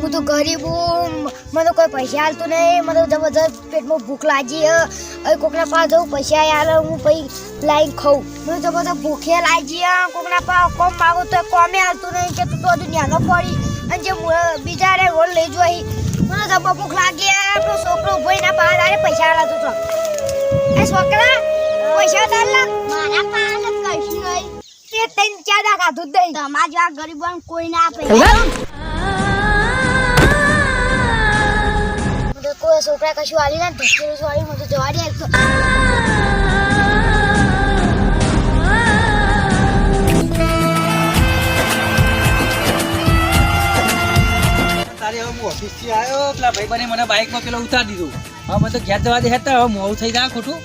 હું તો ગરીબ હું, મને કોઈ પૈસા હાલતું નહીં. મને જબરજસ્ત પેટમાં ભૂખ લાગી હવે કોકના પાસે જવું પૈસા યાર હું પછી લાઈને ખાઉં. મને જબરજસ્ત ભૂખે લાગી કોકના પાસે કોમ માગું તો કોમે હાલતું નહીં કે તું તો હજુ ન્યાનો પડી અને જે બીજા રે રોલ લઈ જોઈ. મને જબર ભૂખ લાગી આપણો છોકરો ભાઈ ના પાસે આરે પૈસા હાલાતું તો એ છોકરા પૈસા તારલા મારા પાસે કશું નહીં. તે તૈન ચાદા ખાધું દઈ તમારા જેવા ગરીબોને કોઈ ના આપે. કોઈ છોકરા કશું હાલી ના ધકેલું વાળી મને જવા દે. તારે હવે હું ઓફિસથી આવ્યો પેલા ભાઈ બને મને બાઇકમાં પેલો ઉતારી દીધું. હવે મને તો ઘેર જવા દે હેતા હવે મોડું થઈ જાય ખોટું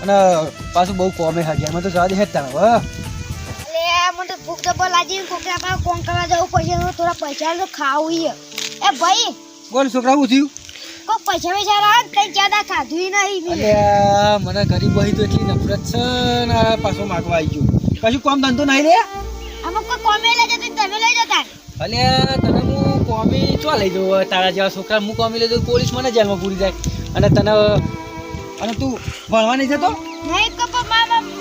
અને પાછું બહુ કોમે હાજર મને તો જવા દે હેતા હવે. મને તો ભૂખ જબર લાગી કોકરા પાસે કોમ કરવા જવું પડશે થોડા પૈસા તો ખાવું એ ભાઈ બોલ છોકરા શું થયું? કોઈ પૈસા પૈસા રાખ કઈ જ્યાદા ખાધું નહીં. અલ્યા મને ગરીબ બહી તો એટલી નફરત છે ને પાછો માગવા આવી ગયો. કશું કામ ધંધો નહીં લે આમાં કોઈ કોમે લઈ જતો તમે લઈ જતા. અલ્યા તને હું કોમી ચો લઈ જાઉં તારા જેવા છોકરા હું કોમી લઈ જાઉં પોલીસ મને જેલમાં પૂરી જાય અને તને અને તું ભણવા નહીં જતો નહીં કપા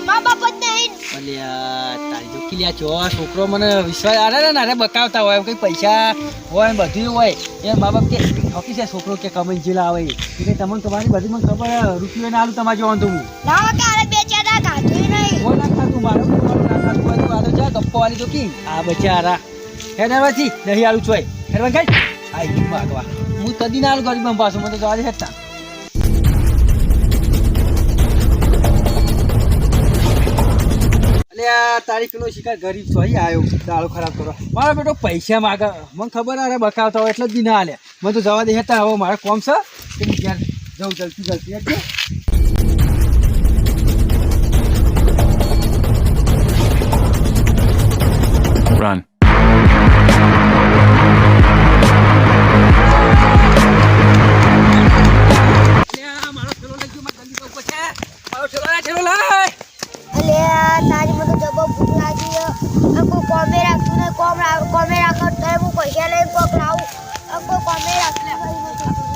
મા બાપ જ નહીં. અલ્યા તારી જો કિલ્યા છો છોકરો મને વિશ્વાસ આરે ને બકાવતા હોય કઈ પૈસા હોય ને બધું હોય એ મા બાપ કે ઓફિસે છોકરો કે કમાઈ જેલા આવે એટલે તમને તમારી બધી મને ખબર રૂપિયો ને આલું તમારે જોવાનું તું ના કે અરે બે ચાર ખાધું નહીં કોઈ ના ખાતું મારું ના ખાતું હોય તો આલો જા ગપ્પો વાળી તો કી આ બચારા હે નરવાથી નહીં આલું ચોય હેરવા કઈ આઈ માગવા હું તદી ના આલું ગરીબ પાછું મને તો જવા દે હેતા. તારી પેલો શિકાર ગરીબ છો આવ્યો દાળો ખરાબ કરો મારો બેટો પૈસા માગે મને ખબર અરે બકાવતા હોય એટલે જ બી ના હાલે મને તો જવા દે હેતા હવે મારે કોમ છે કે ઘેર જવું જલ્દી Run. તારી મને જબર ભૂખ લાગી કોમે રાખતું ને કોમે રાખો તો હું પૈસા લઈને કોક લાવું કોમે રાખતું.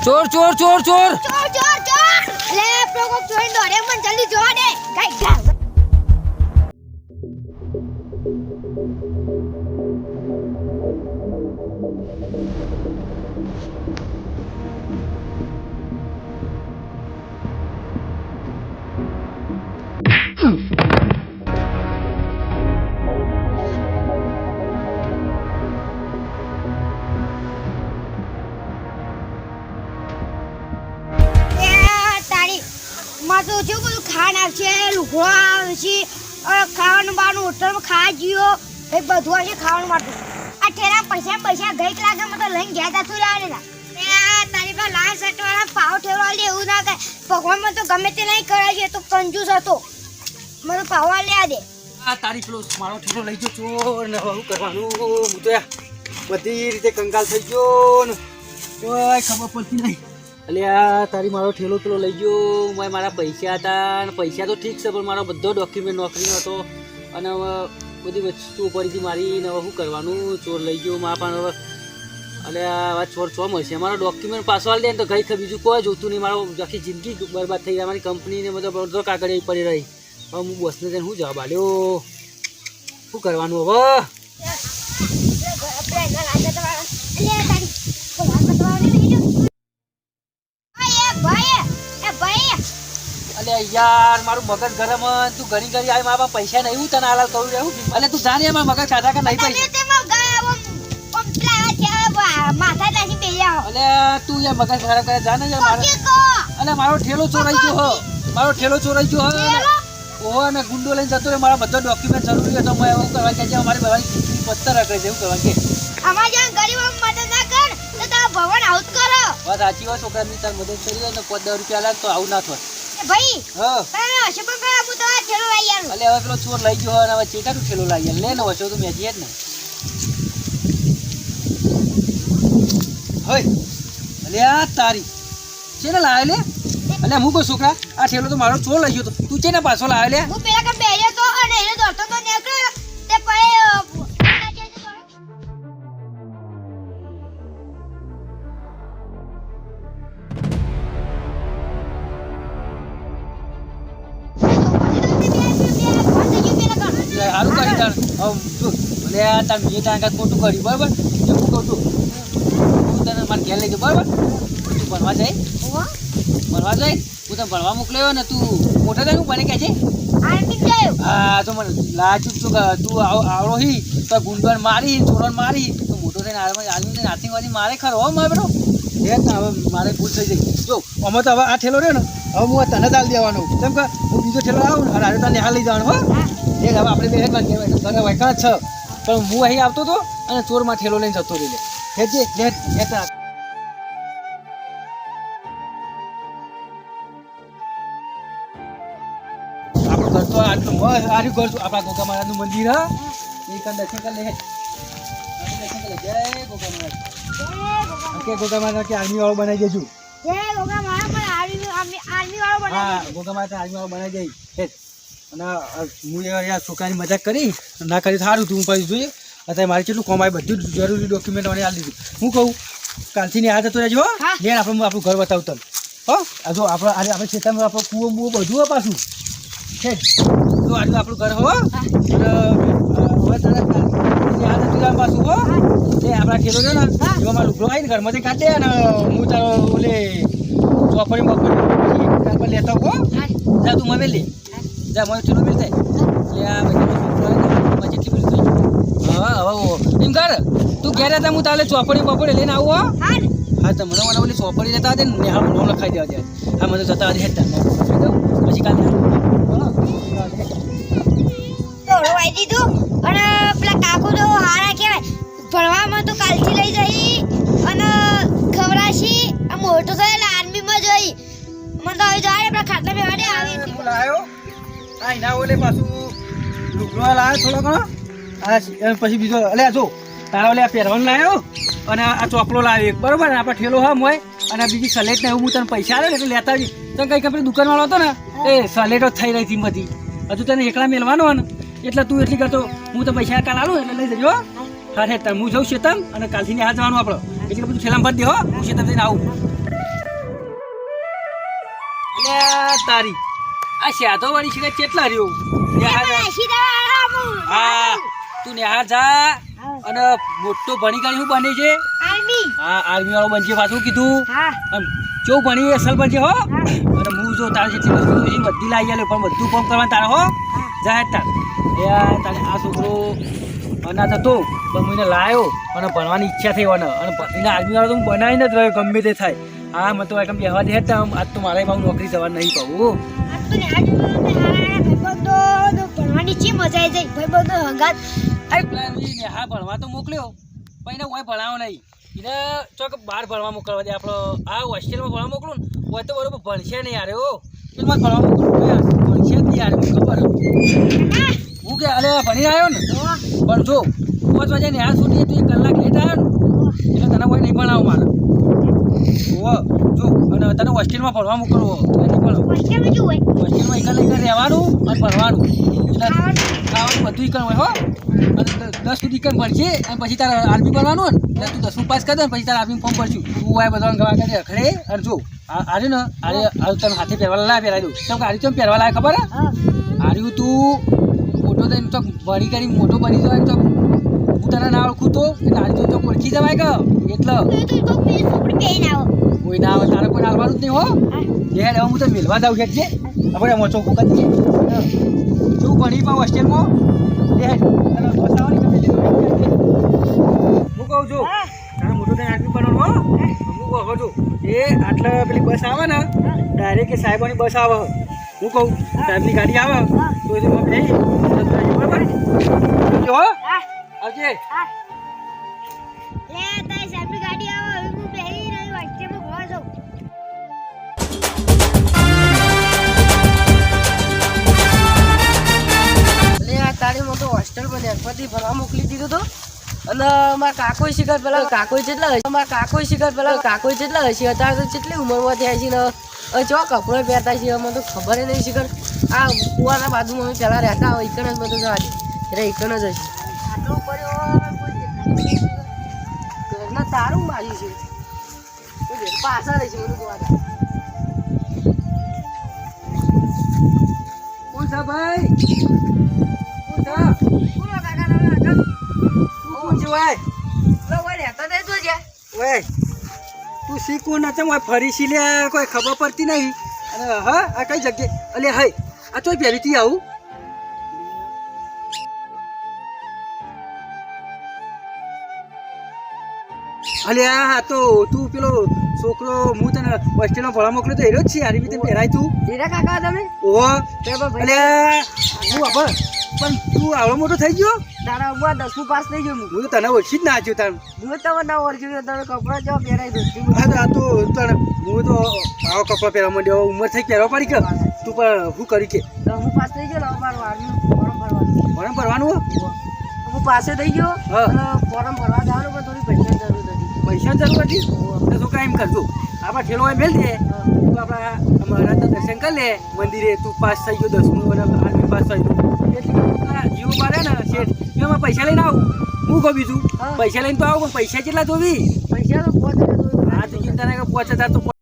ચોર ચોર ચોર ચોર ચોર ચોર ચોર લે પ્રોકો ચોરી દોડે મને જલ્દી જોવા દે ગાઈ ગા. માં તો જો બધું ખાન આવશે લુગડો આવશે ખાવાનું બાનું હોટલમાં ખાવા જીવો એ બધું આવશે ખાવાનું માટે. આ ઠેરા પૈસા ગઈક લાગે મને તો લઈને ગયા તા તું લાવેલા તારી પાસે લાલ શર્ટવાળા પાવ ઠેરવા લે એવું ના કહે ભગવાનમાં તો ગમે તે નહીં કરાય તો કંજૂસ હતો મને પાવા લે દે. આ તારી પેલો મારો ઠેલો લઈ ગયો ચોર ને શું કરવાનું હું તો બધી રીતે કંગાલ થઈ ગયો ને કોઈ ખબર પડતી નહીં. અલ્યા તારી મારો ઠેલો પેલો લઈ ગયો મારા પૈસા હતા અને પૈસા તો ઠીક છે પણ મારો બધો ડોક્યુમેન્ટ નોકરીનો હતો અને બધી વસ્તુ પડી હતી મારી ને શું કરવાનું ચોર લઈ ગયો મારા પણ હવે અલ્યા ચોર ચો મળશે મારો ડોક્યુમેન્ટ પાછો આવી દે ને તો ગઈ બીજું કોઈ જોતું નહીં મારો આખી જિંદગી બરબાદ થઈ જાય મારી કંપનીને બધો કાગળ પડી રહી. હવે હું બોસને જઈને શું જવાબ આલ્યો શું કરવાનું હવે યાર મારું મગજ ગરમ તું ઘણી ઘણી આવી મારા પૈસા નહીં તને હાલ કહું રહેવું એટલે તું જાણે એમાં મગજ ખાધા કે નહીં પૈસા એટલે તું યાર મગજ ખરાબ કરે જાને અને મારો ઠેલો ચોરાઈ ગયો ઓહો ને ગુંડો લઈને જતો રે મારા બધા ડોક્યુમેન્ટ જરૂરી હતો મેં એવું કરવા કે મારી બધાની પત્તર રખડે છે એવું કરવા કે ભગવાન આઉટ કરો વાત સાચી વાત છોકરાની તાર મદદ કરી હોય ને 5-10 રૂપિયા લાગ તો આવું ના થાય ભાઈ હા હશે પણ હું તો આ ઠેલો લઈ આવ્યો અલે હવે પેલો ચોર લઈ ગયો અને હવે ચેટાનું ઠેલો લઈ આવ્યો લે ને વચો તો મેજી જ ને હોય અલે આ તારી છે ને લાવે લે અલે હું કોઈ છોકરા આ ઠેલો તો મારો ચોર લઈ ગયો તો તું છે ને પાછો લાવે લે હું પેલા કે બેર્યો તો અને એને દોડતો તો નીકળ્યો તે તાર જો ભલે આ તાર મેં તાર કાંઈ ખોટું કર્યું બરાબર એ હું કહું છું હું તને મારે ઘેર લઈ જાઉં બરાબર તું ભણવા જાય ભણવા જાય હું તને ભણવા મોકલ્યો ને તું મોટા થાય હું બને કહે છે આર્મી ગયો હા તો મને લાજુક તું આવડો હી તો ગુંડવાન મારી ચોરોન મારી તો મોટો થઈને આર્મી આતંકવાદી મારે ખરો હો મારે બેટો એ હવે મારે ભૂલ થઈ જાય જો અમે તો હવે આ ઠેલો રહ્યો ને હવે હું તને ચાલ દેવાનો કેમ કે હું બીજો ઠેલો આવું ને અને તને હાલ લઈ જવાનું હો એ હવે આપણે બે હેડ કહેવાય ઘરે વાયકા જ છે પણ હું અહીં આવતો હતો અને ચોરમાં ઠેલો લઈને જતો રહી હેજે હેડ આપણું ઘર તો આટલું મસ્ત આર્યું ઘર આપણા ગોગા મહારાજનું મંદિર હા એ કાન દર્શન કરી લે જય ગોગા મહારાજ કે ગોગા મહારાજ કે આર્મી વાળો બનાવી દેજો જય ગોગા મહારાજ પણ આર્મી વાળો બનાવી હા ગોગા મહારાજ આર્મી વાળો બનાવી દઈ હેડ અને હું યાર છોકરાની મજાક કરી ના કરી સારું તું પછી જોઈએ અત્યારે મારે કેટલું કોમ આવે બધું જરૂરી ડોક્યુમેન્ટ મને આપી દીધું હું કહું કાલથી આ જતો રહેજો લેન આપણે આપણું ઘર બતાવતો હો આ જો આપણે ખેતરમાં આપણો કૂવો બૂવો બધું હો પાછું છે જો આજુ આપણું ઘર હો હવે તારા પાછું હો એ આપણા ખેલો છે ને એમાં મારો લુગડો આવીને ઘરમાંથી કાઢે અને હું તારો ઓલે ચોપડી મગફળી લેતો હો જા તું મને લે જા મને ચલો મિલતે જેટલી બધું થઈ હા હવે એમ કર તું ઘેર હતા હું તારે ચોપડી બપોડી લઈને આવું હો હા તો મને ઓલી ચોપડી લેતા દે ને હા મને લખાઈ દેવા દે હા મને જતા હેઠતા પછી કાલે તોડવાઈ દીધું અને પેલા કાકુ તો હારા કહેવાય ભણવામાં તો કાલથી લઈ જઈ અને ખવડાશી આ મોટો થયેલા આર્મીમાં જઈ મને તો હવે જાય આપણા ખાતા બેવાડે આવી લાયો આ ના ઓલે પાછું લુગડો લાયો થોડો ઘણો આ પછી બીજો અલે જો તારા ઓલે આ પહેરવાનું લાયો અને આ ચોપડો લાવ્યો એક બરોબર ને આપણે ઠેલો હા મોય અને બીજી સલેટ ને એવું હું તને પૈસા આવે ને એટલે લેતા આવજે તને કઈ કંપની દુકાનવાળો હતો ને એ સલેટો જ થઈ રહી હતી બધી હજુ તને એકલા મેળવાનો ને એટલે તું એટલી કરતો હું તો પૈસા કાલ આલું એટલે લઈ જજો હા હે હું જઉં શેતમ અને કાલથી ને આ જવાનું આપણે એટલે બધું ઠેલામાં ભરી દે હો હું શેતમ જઈને આવું એટલે તારી આ શાદો વાળી છે કેટલા રહ્યો હા તું નેહાર જા અને મોટો ભણી ગણી શું બને છે હા આર્મી વાળો બનશે પાછું કીધું કેવું ભણી અસલ બનશે હો અને હું જો તારે જેટલી વસ્તુ બધી લાવી આલે પણ બધું કામ કરવાનું તારે હો જા તાર તારે આ છોકરો અનાથ હતો પણ હું એને લાવ્યો અને ભણવાની ઈચ્છા થઈ અને એને આર્મી વાળો તો હું બનાવીને જ રહ્યો ગમે તે થાય હા મને તો એકમ કહેવા દે આજ તો મારે બહુ નોકરી જવા નહીં કહું ભણવાની છે મજા આવી જાય ભાઈ બધો હંગાત હા ભણવા તો મોકલ્યો પણ એને કોઈ ભણાવો નહીં એને ચોક બહાર ભણવા મોકલવા દે આપણો આ હોસ્ટેલમાં ભણવા મોકલું ને હોય તો બરોબર ભણશે નહીં યાર હો એટલે મારે ભણવા મોકલું ભણશે જ નહીં યાર ખબર હું કે અરે ભણી આવ્યો ને પણ જો 5 વાગે ને આ સુધી તું 1 કલાક લેટ આવ્યો ને એટલે તને કોઈ નહીં ભણાવો મારે જો અને તને હોસ્ટેલમાં ભણવા મોકલવો હોસ્ટેલમાં શું હોય હોસ્ટેલમાં એકલા રહેવાનું અને ભણવાનું એટલે ખાવાનું બધું એકલ હોય હો અને 10 સુધી એકલ ભણશે અને પછી તારે આર્મી ભણવાનું ને એટલે તું 10મું પાસ કરી દે ને પછી તારે આર્મી ફોર્મ ભરશું તું આ બધા ગવા કરી રખડે અને જો આજે ને આજે તને હાથે પહેરવા લાવે પહેરાવી દઉં કેમ કે આજે તમે પહેરવા લાવે ખબર હે આર્યું તું મોટો થઈને તો ભણી કરી મોટો બની જાય તો હું તને ના ઓળખું તો એટલે આજે તો ઓળખી જવાય કે એટલે કોઈ ના આવે તારે કોઈ આવવાનું જ નહીં હો યાર હવે હું તો મેળવા જાઉં છે આપણે એમાં ચોખ્ખું કરી દઈએ શું ભણી પાઉં હોસ્ટેલમાં હું કહું છું તારે મોટું થઈને આટલું કરવાનું હો હું કહું છું એ આટલા પેલી બસ આવે ને ડાયરેક્ટ સાહેબોની બસ આવે હું કહું સાહેબની ગાડી આવે તો એમાં બેસી બરાબર જો આવજે સાહેબની ગાડી આવે હું બેહી રહ્યો હોસ્ટેલમાં ભણવા જાઉં તારી મોટો હોસ્ટેલ પર એકવારથી ભણવા મોકલી દીધો હતો અને મારા કાકોય શિકાર પેલા કાકોય જેટલા હશે મારા કાકોય શિકાર પેલા કાકોય જેટલા હશે અત્યારે તો કેટલી ઉંમરમાં થયા છે ને ચો કપડો પહેરતા છે મને તો ખબર નહીં શિકાર આ કુવાના બાજુમાં અમે પહેલાં રહેતા હોય એકણ જ બધું જવા દે એટલે એકણ જ હશે આટલું ઘરના તારું બાજુ છે પાછા રહેશે બધું જોવા કોણ છે ભાઈ કોણ છે ઓય લો ઓય રહેતા દે તો જ્યાં ઓય તું શીખવું નથી ઓય ફરી સી લે કોઈ ખબર પડતી નહીં અને હા આ કઈ જગ્યાએ અલે હાય આ ચોય પહેરીથી આવું અલે આ તો તું પેલો છોકરો હું તને હોસ્ટેલમાં ભણવા મોકલ્યો તો એરો જ છે આરી રીતે પહેરાય તું ધીરે કાકા તમે ઓહો તે પણ અલે હું આભાર પણ તું આવડો મોટો થઈ ગયો તારા ઉપર 10મું પાસ થઈ ગયું હું તો તને ઓછી જ ના આચ્યું તાર હું તમને ના ઓળખ્યું તમે કપડા જો પહેરાઈ દોસ્તી હા તો આ તો તને હું તો આવો કપડાં પહેરવા માંડ્યો ઉંમર થઈ પહેરવા પડી કે તું પણ શું કરી કે 10મું પાસ થઈ ગયો ને મારું આર્મી ફોર્મ ભરવાનું ભણવા ભરવાનું હું પાસે થઈ ગયો હા. અને ફોર્મ ભરવા જવાનું પણ થોડી પૈસાની જરૂર હતી પૈસા જરૂર હતી તો શું કાંઈ એમ કરજો આપણા ઠેલો હોય મેલ દે તું આપણા અમારા તો દર્શન કરી લે મંદિરે તું પાસ થઈ ગયો 10મું અને આર્મી પાસ થઈ ગયો એટલે જીવો પાડે ને શેઠ એમાં પૈસા લઈને આવું હું કહું બીજું હા. પૈસા લઈને તો આવું પણ પૈસા કેટલા જોવી પૈસા તો 5000 આ તો ચિંતા નહીં કે 5000 તો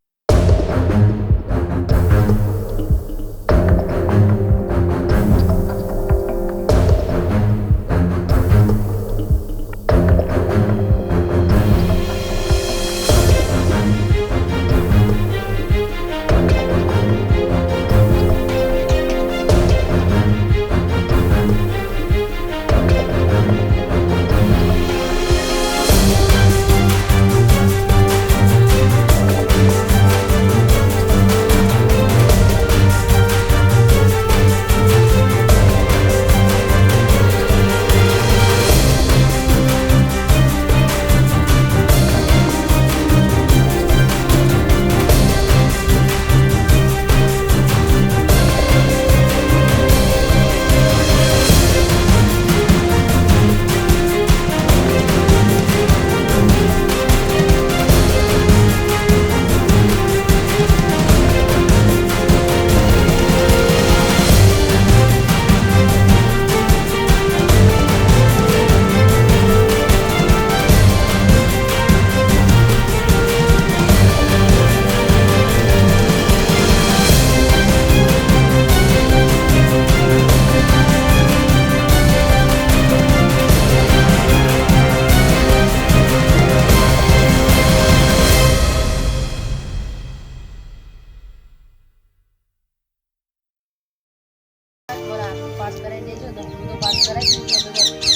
પાસ કરાવી દેજો તો હું તો પાસ કરાવી દઉં છું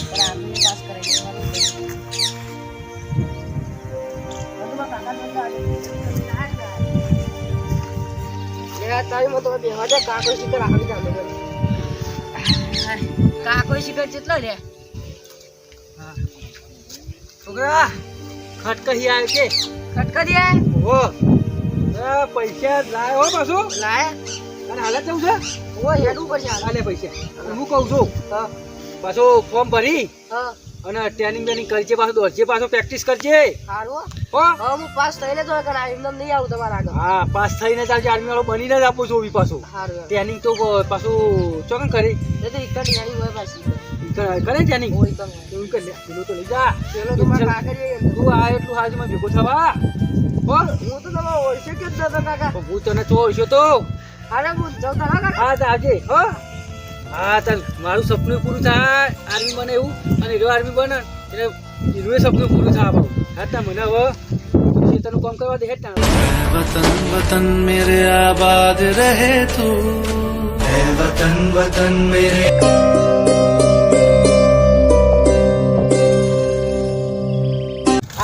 પણ આર્મી પાસ કરાવી દેવાનું બધું કાકા તો તારી મતો બેહવા દે કાકો શિખર આવી જામે કાકો શિખર કેટલો રે છોકરા ખટકહી આવે કે ખટકા દે ઓહો પૈસા લાય હો પાછું લાય અને હાલત જવું છે ઓ હેડું પડશે આલે પૈસા હું કહું છું પાછો ફોર્મ ભરી હા અને ટ્રેનિંગ બેનિંગ કરજે પાછો દોડજે પાછો પ્રેક્ટિસ કરજે સારું હો હવે હું પાસ થઈને તો કરા એમને નહીં આવું તમારા આગળ હા પાસ થઈને ચાલજે આર્મી વાળો બનીને જ આપું છું બી પાછું સારું ટ્રેનિંગ તો પાછું ચોકન કરી એ તો ઇકડ યારી હોય પાછી કરે ટ્રેનિંગ ઓય તમે એવું કરી લે પેલો તો લઈ જા પેલો તો મારા કાકા તું આ એટલું હાજમાં ભેગો થવા હો હું તો તમે ઓળખે કે જ નતો કાકા હું તને ચોરશો તો અરે હું જાઉં તારા કાકા હા તો આવજે હો હા ચાલ મારું સપનું પૂરું થાય આર્મી બને એવું અને હીરો આર્મી બને એટલે હીરોએ સપનું પૂરું થાય બાબુ હા તા મને હવે ખેતરનું કામ કરવા દે હેઠ वतन वतन मेरे आबाद रहे तू है वतन वतन मेरे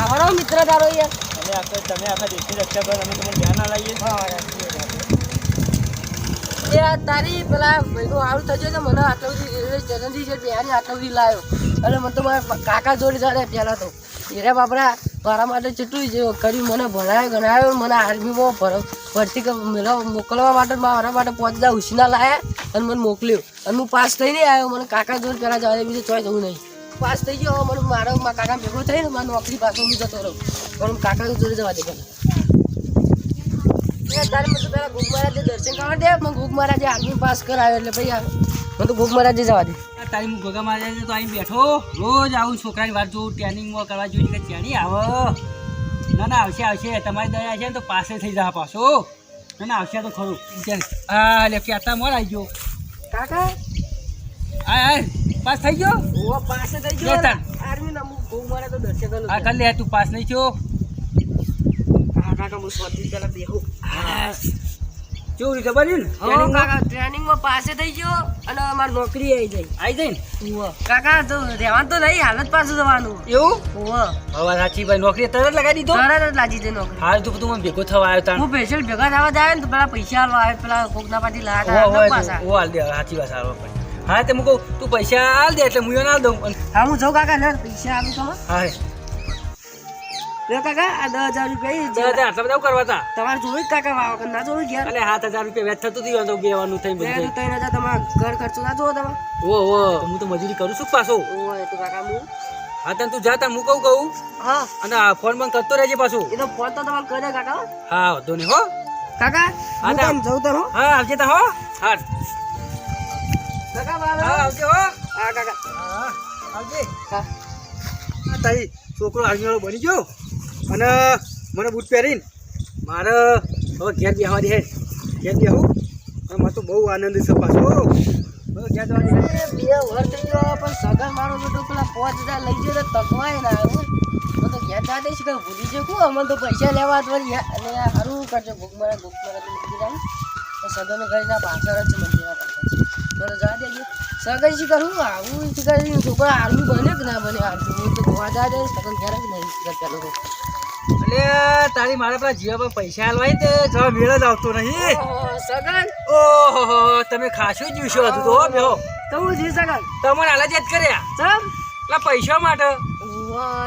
આવડો મિત્ર તારો યાર તમે આખા દેશની રક્ષા કરો અમે તમને ધ્યાન ના લાવીએ એ આ તારી પેલા ભાઈનો આવું થશે તો મને આટલા બધી રેલવે સ્ટેશનથી છે ત્યાંની આટલા બધી લાવ્યો અને મને તો મારા કાકા જોડે ચાલે પહેલાં તો હીરા બાપરા મારા માટે કેટલું જે કર્યું મને ભણાવ્યો ગણાવ્યો મને આર્મીમાં ભરતી મોકલવા માટે મારા માટે 5000 ઉછીના લાવ્યા અને મને મોકલ્યો અને હું પાસ થઈને આવ્યો મને કાકા જોડે પહેલાં જવા બીજે ચોય જવું નહીં પાસ થઈ ગયો મને મારા કાકા ભેગો થઈને મારી નોકરી પાછો હું જતો રહું પણ કાકા જોડે જવા દે તારે મને તો પેલા ઘૂગ મહારાજે દર્શન કરવા દે મને ઘૂગ મહારાજે આર્મી પાસ કરાવ્યો એટલે ભાઈ મને તો ઘૂગ મહારાજે જવા દે તારી હું ભોગા મારે તો અહીં બેઠો રોજ આવું છોકરાની વાત જોઉં ટ્રેનિંગમાં કરવા જોઈએ કે ત્યાંની આવો ના ના આવશે આવશે તમારી દયા છે ને તો પાસે થઈ જા પાછો ના ના આવશે તો ખરું હા લે ક્યાંતા મોર આવી ગયો કાકા હા પાસ થઈ ગયો ઓ પાસે થઈ લે ગયો તાર. આર્મી ના કોક મારે તો દર્શન કરું હા કર લે તું પાસ નહીં થયો કાકા હું સ્વાતી પેલા બેહું કેવું રીતે બન્યું હા કાકા ટ્રેનિંગમાં પાસે થઈ ગયો અને મારી નોકરી આવી જાય આવી જાય ને ઉવ્વ. કાકા તો રહેવાનું તો નહીં હાલત પાછું જવાનું એવું ઉવ્વ. હવે સાચી ભાઈ નોકરી તરત લગાવી દીધો તરત જ લાગી જાય નોકરી હાલ તું મને ભેગો થવા આવ્યો તાણ હું સ્પેશિયલ ભેગા થવા જાય ને તો પેલા પૈસા આલવા આવે પેલા કોકના પાછી લાયા હતા પાછા ઓ હાલ દે સાચી વાત સારો ભાઈ હા તે હું કહું તું પૈસા હાલ દે એટલે હું એને હાલ દઉં હા હું જાઉં કાકા લે પૈસા આપું તમે હા લે કાકા આ 10,000 રૂપિયા દસ હજાર આટલા બધા શું કરવા હતા તમારે જોયું જ કાકા વાવ ના જોયું ઘેર એટલે 7,000 રૂપિયા વ્યાજ થતું હતું તો બેવાનું થઈ લે બધું તો 3,000 તમારા ઘર ખર્ચો ના જોવો તમે ઓ હું તો મજૂરી કરું છું પાછો ઓય તો કાકા હું હા તને તું જા તાર હું કહું હા અને આ ફોન બંધ કરતો રહેજે પાછું એ તો ફોન તો તમારે કરી દે કાકા હા વાંધો નહીં હો કાકા હું હા, તને જઉં તો હો હા આવજે તા હો હા કાકા બાબા હા આવજે હો હા કાકા હા આવજે હા આ તારી છોકરો આર્મીવાળો બની ગયો અને મને બૂટ પહેરીને મારે હવે ઘેર બેસવા દે ઘેર બેહું અને મને તો બહુ આનંદ છે પાછો હવે ઘેર જવા દે અરે બે વર થઈ ગયો પણ સગન મારો બધો પેલા 5,000 લઈ ગયો તો તકવાય ના આવ્યો હું તો ઘેર જા દઈશ કે ભૂલી જકું અમને તો પૈસા લેવા જ વળી અને સારું કરજો ભૂખ મારે તો મૂકી જાય તો સગન ઘરના પાછળ જ છે મંદિરના પાછળ મને જા દેજો સગન શી કરું આવું શી કરી છોકરા આર્મી બને કે ના બને આર્મી હું તો ગોવા જા દે સગન ઘેર જ નહીં શી કરતા લોકો એટલે તારી મારા પેલા જીવા પર પૈસા હાલવાય તે જવા મેળ જ આવતો નહીં સગન ઓહો તમે ખાસું જીવશો હતું તો હો બેહો તો હું જી સગન તમારે હાલ જ યાદ કર્યા ચમ પેલા પૈસા માટે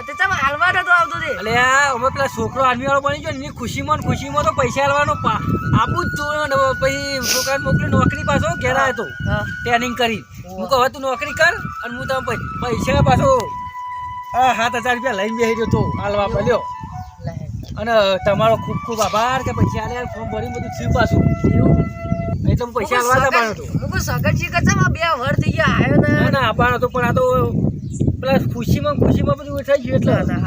તે ચમ હાલવા નતો આવતો તે એટલે અમે પેલા છોકરો આર્મી વાળો બની ગયો ને એની ખુશીમાં ને ખુશીમાં તો પૈસા હાલવાનો આપું જ તું ને પછી છોકરાને મોકલી નોકરી પાછો ઘેર આવ્યો હતો હા ટ્રેનિંગ કરી હું કહું હવે તું નોકરી કર અને હું તમે પૈસા પાછો 7,000 રૂપિયા લઈને બેસી ગયો તો હાલવા પડ્યો અને તમારો ખૂબ ખૂબ આભાર કે પૈસા આલ્યા ફોર્મ ભરીને બધું થયું પાછું નહીં તો હું પૈસા હાલવા જ આપવાનો હતો હું કોઈ સગન શી કરતા બે વર થઈ ગયા આવ્યો ને ના ના આપવાનો હતો પણ આ તો પેલા ખુશીમાં બધું થઈ ગયું એટલે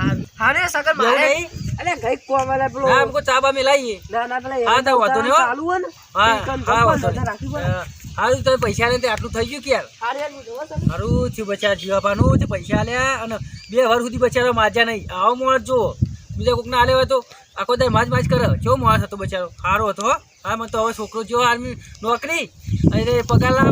હારે સગન એવું મારે નહીં? અલે ગઈ કોમ વાલા પેલો હા हमको ચા બા મેલાઈએ ના પેલા હા, તો વાંધો નહીં હો. ચાલુ હોય ને હા એકમ હા જમવાનું વાંધો બધા રાખી નહીં. હા તમે પૈસા લઈને તે આટલું થઈ ગયું કે યાર હારે હું જોવો સગન મારું થયું બચારા જીવાપાનું તે પૈસા આલ્યા અને 2 વાર સુધી બચારો માજ્યા નહીં આવો માણસ જો બીજા કોકને આલે હોય તો આખો દાય માજ કરે કેવો માણસ હતો બચારો સારો હતો હો. હા મને તો હવે છોકરો જો આર્મી નોકરી અને પગાર લાવે